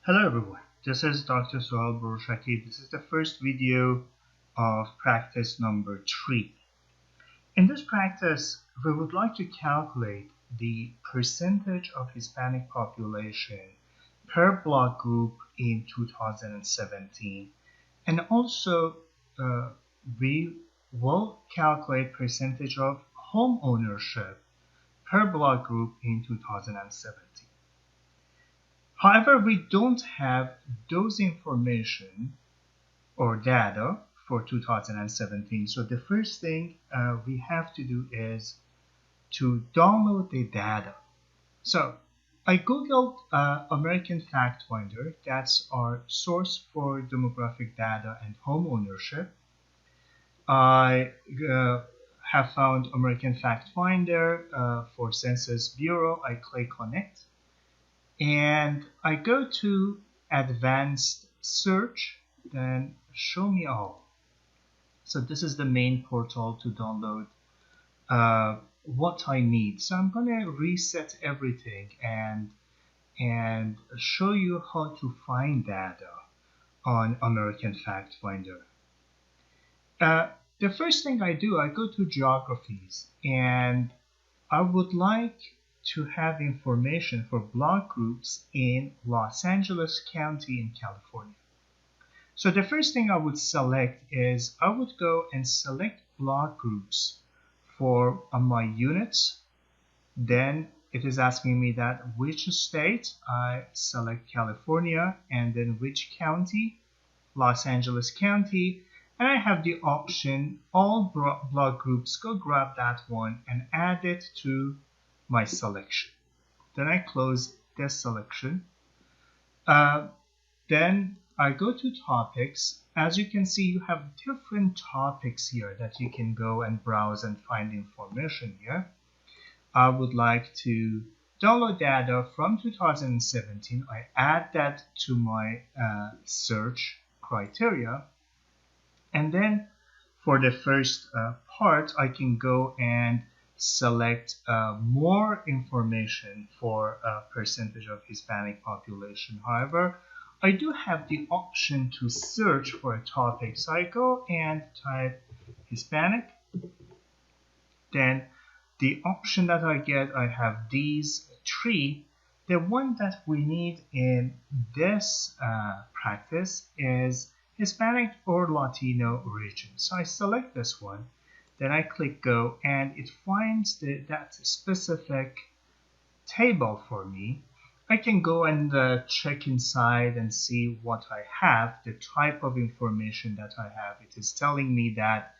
Hello everyone, this is Dr. Suhail Boroshaki. This is the first video of practice number 3. In this practice, we would like to calculate the percentage of Hispanic population per block group in 2017, and also we will calculate percentage of home ownership per block group in 2017. However, we don't have those information or data for 2017. So the first thing we have to do is to download the data. So I googled American Fact Finder. That's our source for demographic data and home ownership. I have found American Fact Finder for Census Bureau. I click on it. And I go to advanced search, then show me all. So this is the main portal to download what I need. So I'm going to reset everything and show you how to find data on American Fact Finder. The first thing I do, I go to geographies, and I would like to have information for block groups in Los Angeles County in California. So the first thing I would select is I would go and select block groups for my units. Then it is asking me that which state. I select California, and then which county, Los Angeles County, and I have the option all block groups. Go grab that one and add it to my selection. Then I close this selection. Then I go to topics. As you can see, you have different topics here that you can go and browse and find information here. I would like to download data from 2017. I add that to my search criteria. And then for the first part, I can go and select more information for a percentage of Hispanic population. However, I do have the option to search for a topic. So I go and type Hispanic. Then the option that I get, I have these 3. The one that we need in this practice is Hispanic or Latino region. So I select this one. Then I click go, and it finds that specific table for me. I can go and check inside and see what I have, the type of information that I have. It is telling me that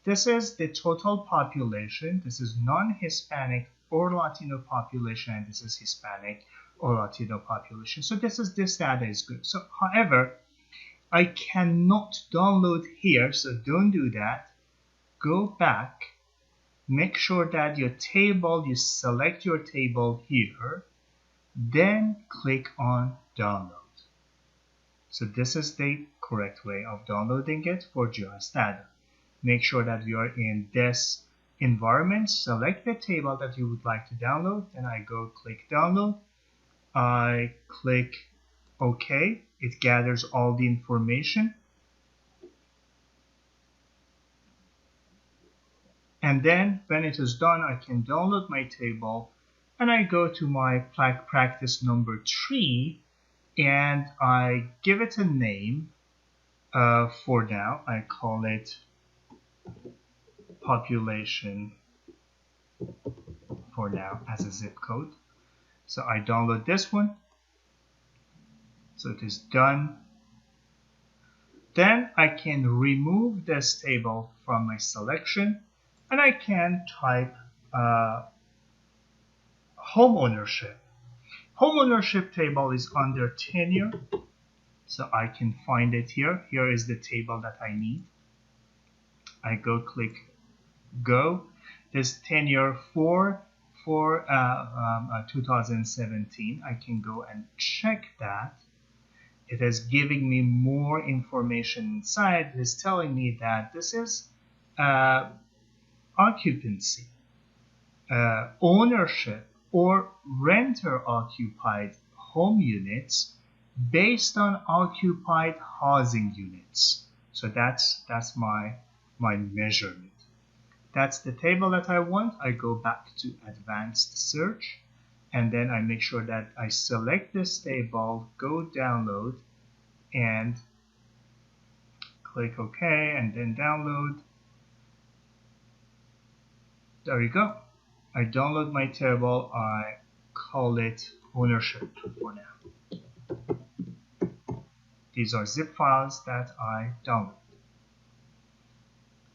this is the total population. This is non-Hispanic or Latino population, and this is Hispanic or Latino population. So this data is good. So however, I cannot download here, so don't do that. Go back, make sure that you select your table here, then click on download. So this is the correct way of downloading it for GIS data. Make sure that you are in this environment, select the table that you would like to download, then I go click download. I click OK, it gathers all the information. And then when it is done, I can download my table, and I go to my practice number 3, and I give it a name. For now, I call it population for now as a zip code. So I download this one. So it is done. Then I can remove this table from my selection, and I can type home ownership. Home ownership table is under tenure, so I can find it here. Here is the table that I need. I go click go. This tenure for 2017. I can go and check that. It is giving me more information inside. It is telling me that this is occupancy, ownership, or renter occupied home units based on occupied housing units. So that's my measurement. That's the table that I want. I go back to advanced search, and then I make sure that I select this table, go download, and click OK, and then download. There you go. I download my table. I call it ownership for now. These are zip files that I download.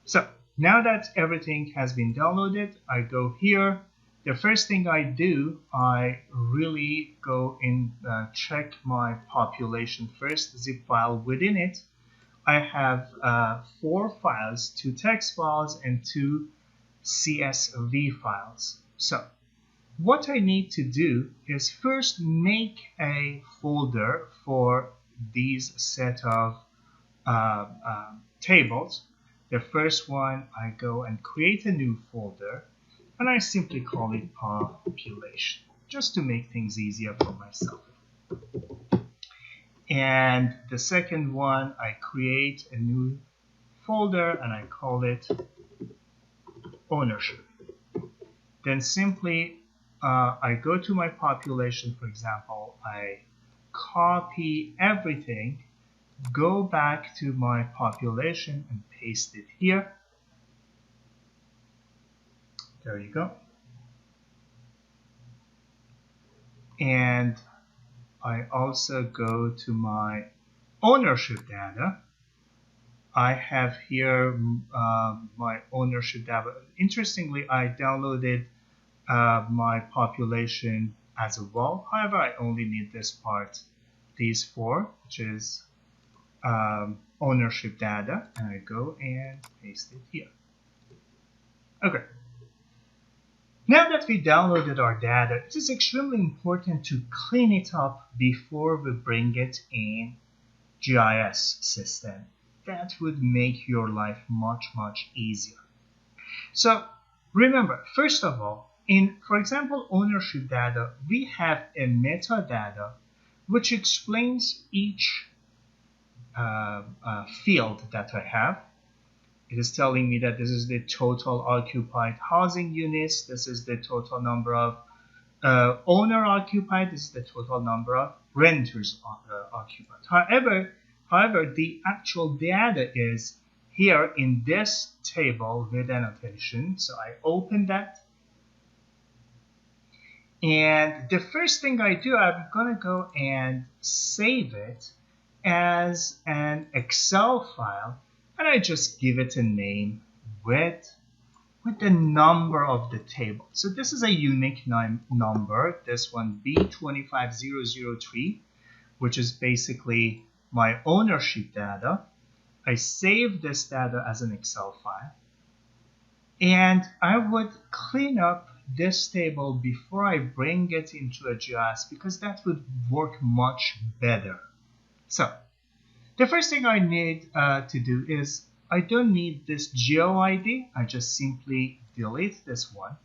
So now that everything has been downloaded, I go here. The first thing I do, I really go and check my population first zip file. Within it, I have 4 files, 2 text files and 2 CSV files. So what I need to do is first make a folder for these set of tables. The first one, I go and create a new folder, and I simply call it population, just to make things easier for myself. And the second one, I create a new folder and I call it ownership. Then simply I go to my population, for example, I copy everything, go back to my population and paste it here. There you go. And I also go to my ownership data. I have here my ownership data. Interestingly, I downloaded my population as well. However, I only need this part, these 4, which is ownership data, and I go and paste it here. Okay. Now that we downloaded our data, it is extremely important to clean it up before we bring it in GIS system. That would make your life much easier. So remember, first of all, in, for example, ownership data, we have a metadata which explains each field that I have. It is telling me that this is the total occupied housing units, this is the total number of owner occupied, this is the total number of renters occupied. However, the actual data is here in this table with annotation. So I open that. And the first thing I do, I'm going to go and save it as an Excel file. And I just give it a name with the number of the table. So this is a unique number, this one B25003, which is basically my ownership data. I save this data as an Excel file. And I would clean up this table before I bring it into a GIS because that would work much better. So the first thing I need to do is I don't need this GeoID. I just simply delete this one.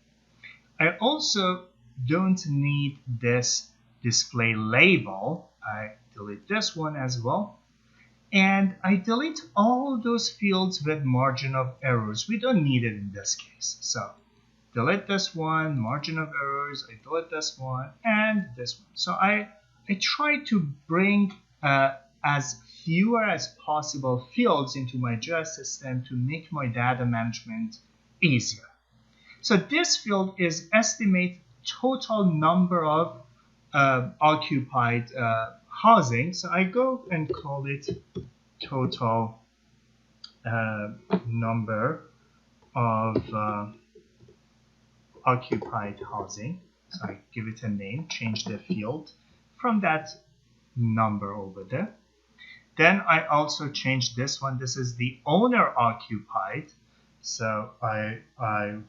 I also don't need this display label. I delete this one as well. And I delete all those fields with margin of errors. We don't need it in this case. So delete this one, margin of errors, I delete this one, and this one. So I try to bring as fewer as possible fields into my GIS system to make my data management easier. So this field is estimate total number of occupied housing. So I go and call it total number of occupied housing. So I give it a name, change the field from that number over there. Then I also change this one. This is the owner occupied. So I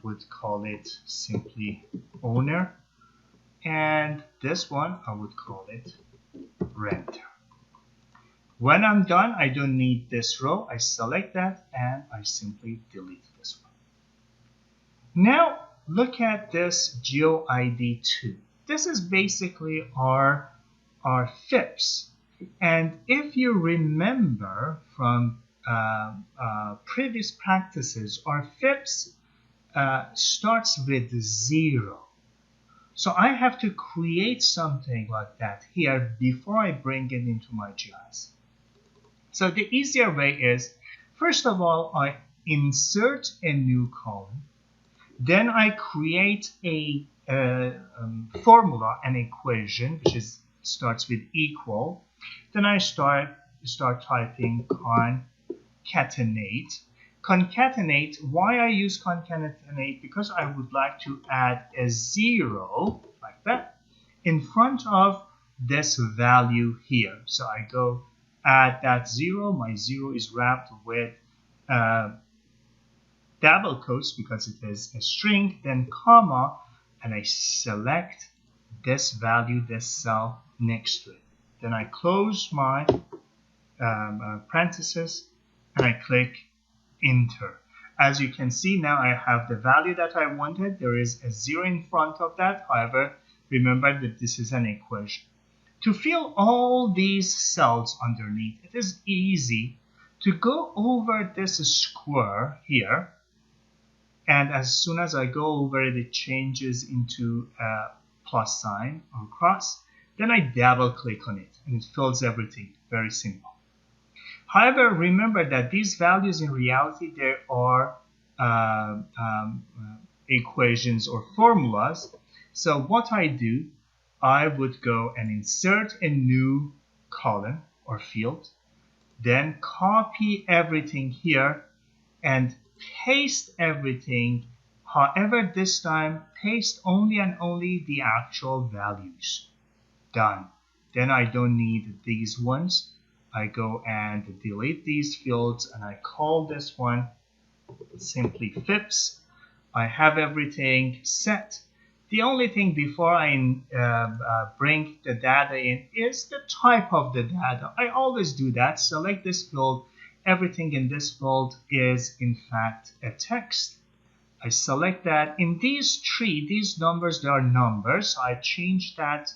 would call it simply owner. And this one, I would call it renter. When I'm done, I don't need this row. I select that and I simply delete this one. Now look at this GeoID2. This is basically our FIPS. And if you remember from previous practices, our fibs starts with 0. So I have to create something like that here before I bring it into my GIS. So the easier way is, first of all, I insert a new column. Then I create a formula, an equation, which starts with equal. Then I start typing concatenate. Concatenate, why I use concatenate? Because I would like to add a 0, like that, in front of this value here. So I go add that 0. My 0 is wrapped with double quotes because it is a string, then comma, and I select this value, this cell next to it. Then I close my parentheses and I click enter. As you can see, now I have the value that I wanted. There is a 0 in front of that. However, remember that this is an equation. To fill all these cells underneath, it is easy to go over this square here. And as soon as I go over it, it changes into a plus sign or cross. Then I double click on it and it fills everything. Very simple. However, remember that these values in reality, there are equations or formulas. So what I do, I would go and insert a new column or field, then copy everything here and paste everything. However, this time paste only and only the actual values. Done. Then I don't need these ones. I go and delete these fields and I call this one simply fibs. I have everything set. The only thing before I bring the data in is the type of the data. I always do that. Select this field. Everything in this field is in fact a text. I select that. In these these numbers, they are numbers. I change that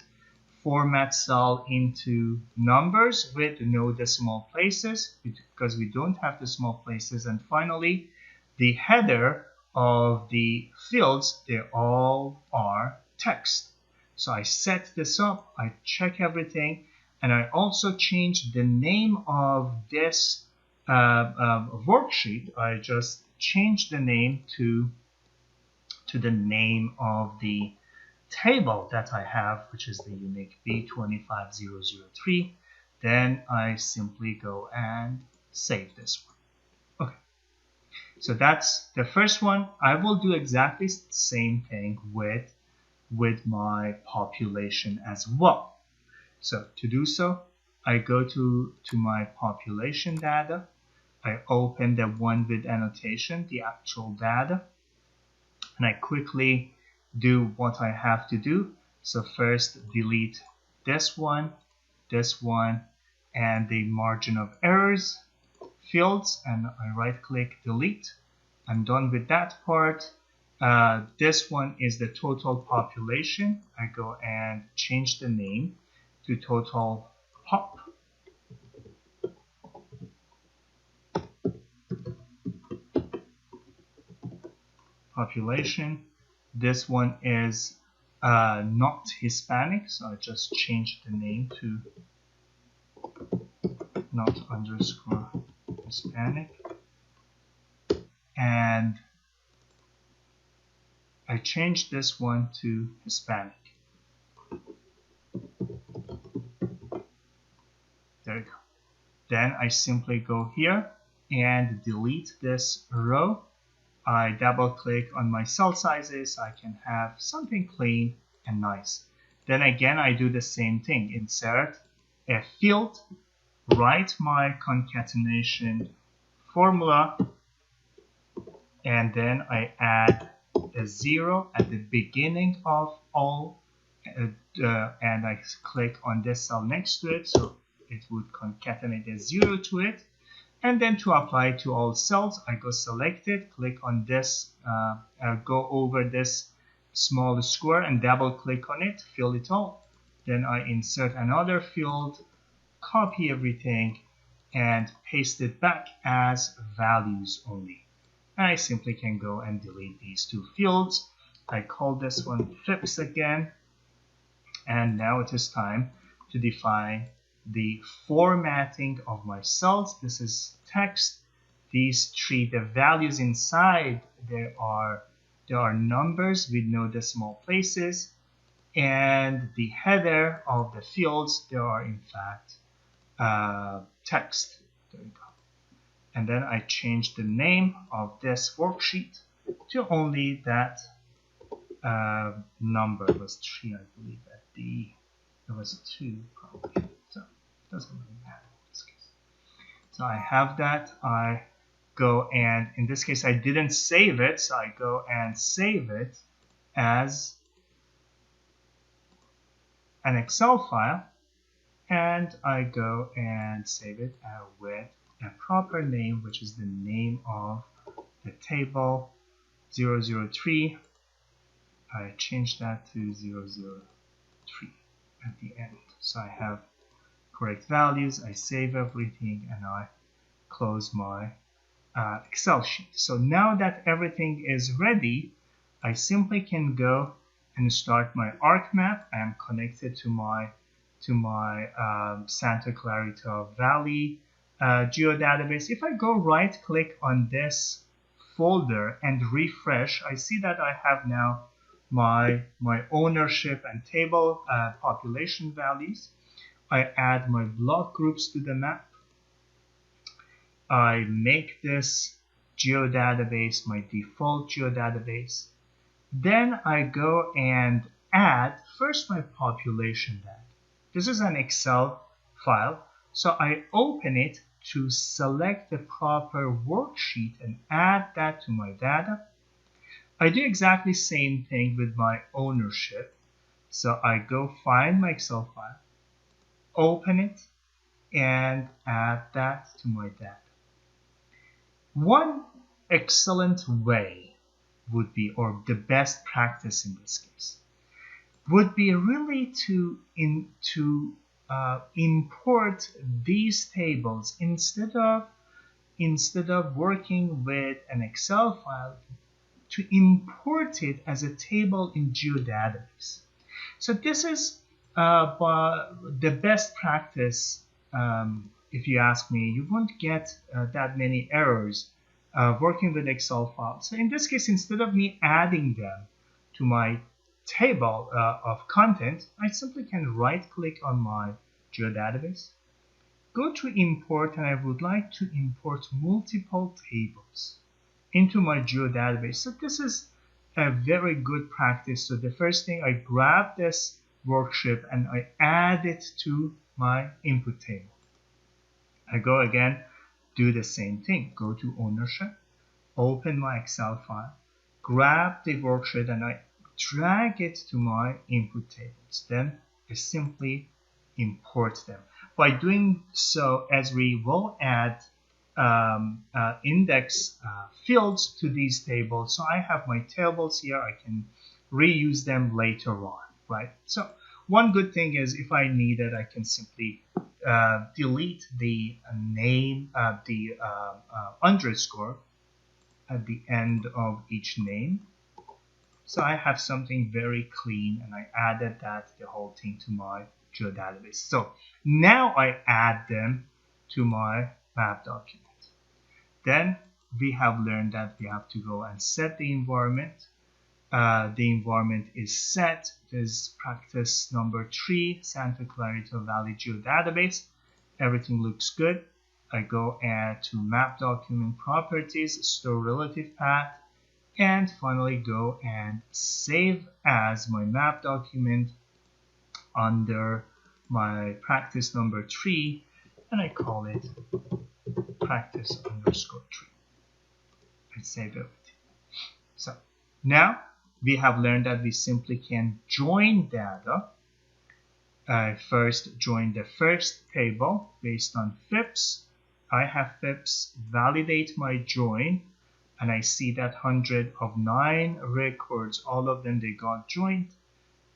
format cell into numbers with no decimal places because we don't have decimal places. And finally, the header of the fields, they all are text. So I set this up, I check everything, and I also change the name of this worksheet. I just change the name to the name of the table that I have, which is the unique B25003. Then I simply go and save this one. Okay, so that's the first one. I will do exactly the same thing with my population as well. So to do so, I go to my population data. I open the one with annotation, the actual data, and I quickly do what I have to do. So first delete this one, and the margin of errors fields, and I right click delete. I'm done with that part. This one is the total population. I go and change the name to total pop. Population. This one is not Hispanic, so I just changed the name to not underscore Hispanic. And I changed this one to Hispanic. There you go. Then I simply go here and delete this row. I double click on my cell sizes. I can have something clean and nice. Then again, I do the same thing. Insert a field, write my concatenation formula, and then I add a 0 at the beginning of all, and I click on this cell next to it, so it would concatenate a 0 to it. And then to apply it to all cells, I go select it, click on this, go over this small square and double click on it, fill it all. Then I insert another field, copy everything and paste it back as values only. And I simply can go and delete these two fields. I call this one FIPS again. And now it is time to define the formatting of my cells. This is text. These three, the values inside, there are numbers with no decimal places. And the header of the fields, there are in fact text. There we go. And then I change the name of this worksheet to only that number. It was 3, I believe. It was 2 probably. So it doesn't really matter in this case. So I have that. I go and in this case I didn't save it, so I go and save it as an Excel file, and I go and save it with a proper name, which is the name of the table 003. I change that to 003 at the end. So I have correct values, I save everything, and I close my Excel sheet. So now that everything is ready, I simply can go and start my arc map. I am connected to my Santa Clarita Valley geodatabase. If I go right click on this folder and refresh, I see that I have now my ownership and table population values. I add my block groups to the map. I make this geodatabase my default geodatabase. Then I go and add first my population data. This is an Excel file, so I open it to select the proper worksheet and add that to my data. I do exactly the same thing with my ownership. So I go find my Excel file, open it, and add that to my data. One excellent way would be, or the best practice in this case, would be really to import these tables instead of working with an Excel file, to import it as a table in GeoDatabase. So this is the best practice. If you ask me, you won't get that many errors working with Excel files. So in this case, instead of me adding them to my table of content, I simply can right click on my GeoDatabase, go to import, and I would like to import multiple tables into my GeoDatabase. So this is a very good practice. So the first thing, I grab this worksheet and I add it to my input table. I go again, do the same thing. Go to ownership, open my Excel file, grab the worksheet, and I drag it to my input tables. Then I simply import them. By doing so, as we will add index fields to these tables, so I have my tables here, I can reuse them later on, right? So one good thing is, if I need it, I can simply delete the name, the underscore at the end of each name. So I have something very clean, and I added the whole thing to my GeoDatabase. So now I add them to my map document. Then we have learned that we have to go and set the environment. The environment is set. This is practice number 3, Santa Clarita Valley Geodatabase. Everything looks good. I go to map document properties, store relative path, and finally go and save as my map document under my practice number 3, and I call it practice _3. I save everything. So now we have learned that we simply can join data. First join the first table based on FIPS. I have FIPS, validate my join, and I see that 109 records, all of them, they got joined,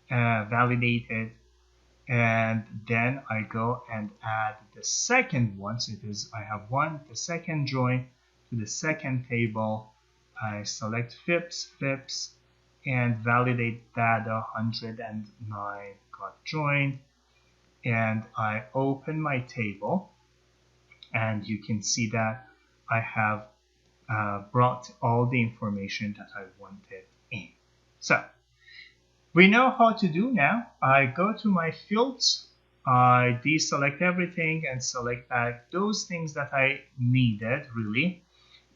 validated. and then I go and add the second one. So it is, I have the second join to the second table. I select FIPS, and validate data 109 got joined, and I open my table, and you can see that I have brought all the information that I wanted in. So we know how to do now. I go to my fields, I deselect everything and select back those things that I needed really.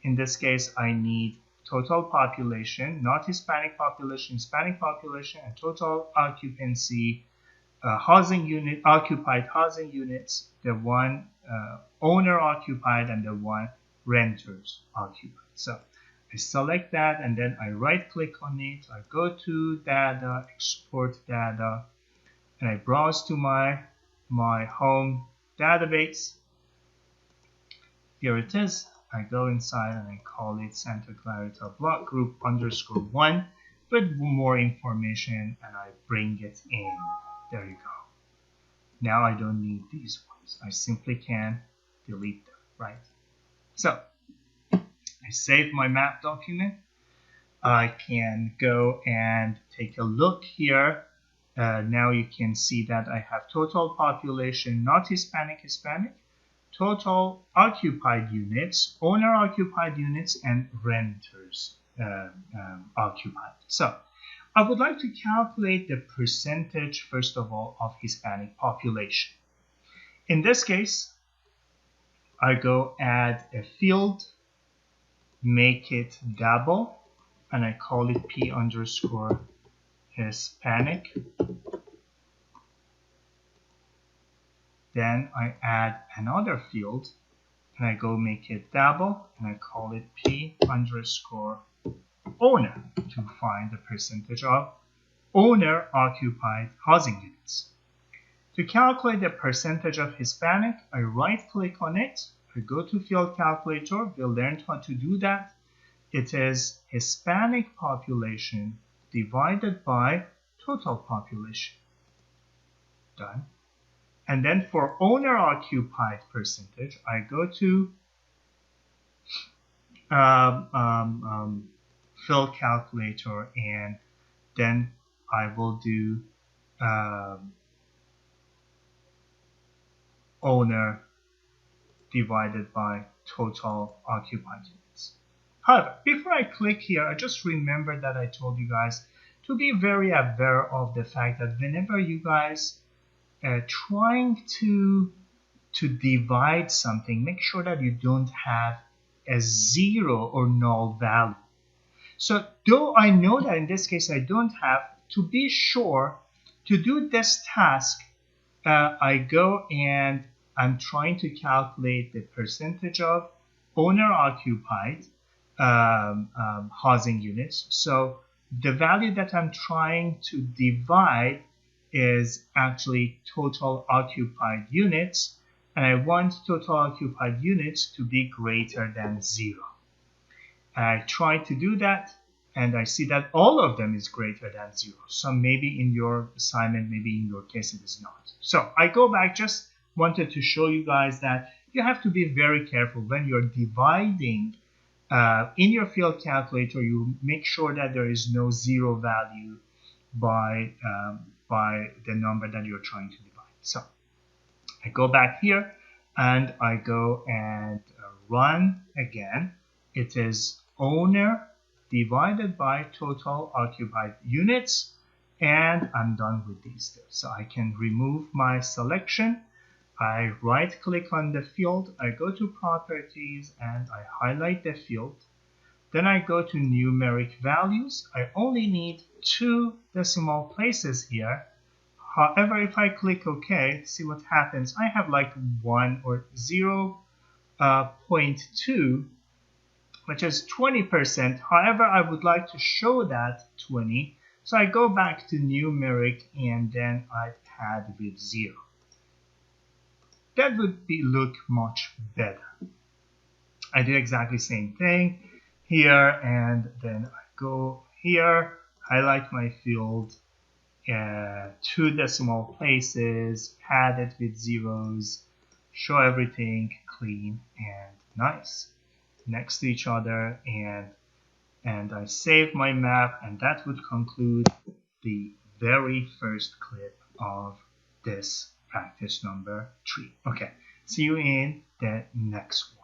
In this case, I need total population, not Hispanic population, and total occupancy, housing unit, occupied housing units, the one owner occupied and the one renters occupied. So I select that and then I right click on it. I go to data, export data, and I browse to my home database. Here it is. I go inside and I call it Santa Clarita block group _1 with more information, and I bring it in. There you go. Now I don't need these ones. I simply can delete them, right? So I save my map document. I can go and take a look here. Now you can see that I have total population, not Hispanic, total occupied units, owner occupied units, and renters occupied. So I would like to calculate the percentage, first of all, of Hispanic population. In this case, I go add a field, make it double, and I call it P_Hispanic. Then I add another field, and I go make it double, and I call it P_owner to find the percentage of owner occupied housing units. To calculate the percentage of Hispanic, I right click on it, I go to field calculator. We learned how to do that. It is Hispanic population divided by total population. Done. And then for owner occupied percentage, I go to field calculator, and then I will do owner divided by total occupied units. However, before I click here, I just remember that I told you guys to be very aware of the fact that whenever you guys trying to divide something, make sure that you don't have a zero or null value. So though I know that in this case I don't have, to be sure to do this task, I go and I'm trying to calculate the percentage of owner occupied housing units. So the value that I'm trying to divide is actually total occupied units, and I want total occupied units to be greater than 0. I try to do that, and I see that all of them is greater than 0. So maybe in your assignment, maybe in your case it is not. So I go back, just wanted to show you guys that you have to be very careful when you're dividing in your field calculator. You make sure that there is no 0 value by the number that you're trying to divide. So I go back here and I go and run again. It is owner divided by total occupied units, and I'm done with these two. So I can remove my selection. I right click on the field, I go to properties and I highlight the field. Then I go to numeric values. I only need 2 decimal places here. However, if I click OK, see what happens. I have like 1 or 0.2, which is 20%. However, I would like to show that 20. So I go back to numeric and then I pad with 0. That would look much better. I do exactly the same thing here, and then I go here, highlight my field, two decimal places, pad it with zeros, show everything clean and nice next to each other, and I save my map, and that would conclude the very first clip of this practice number 3. Okay, see you in the next one.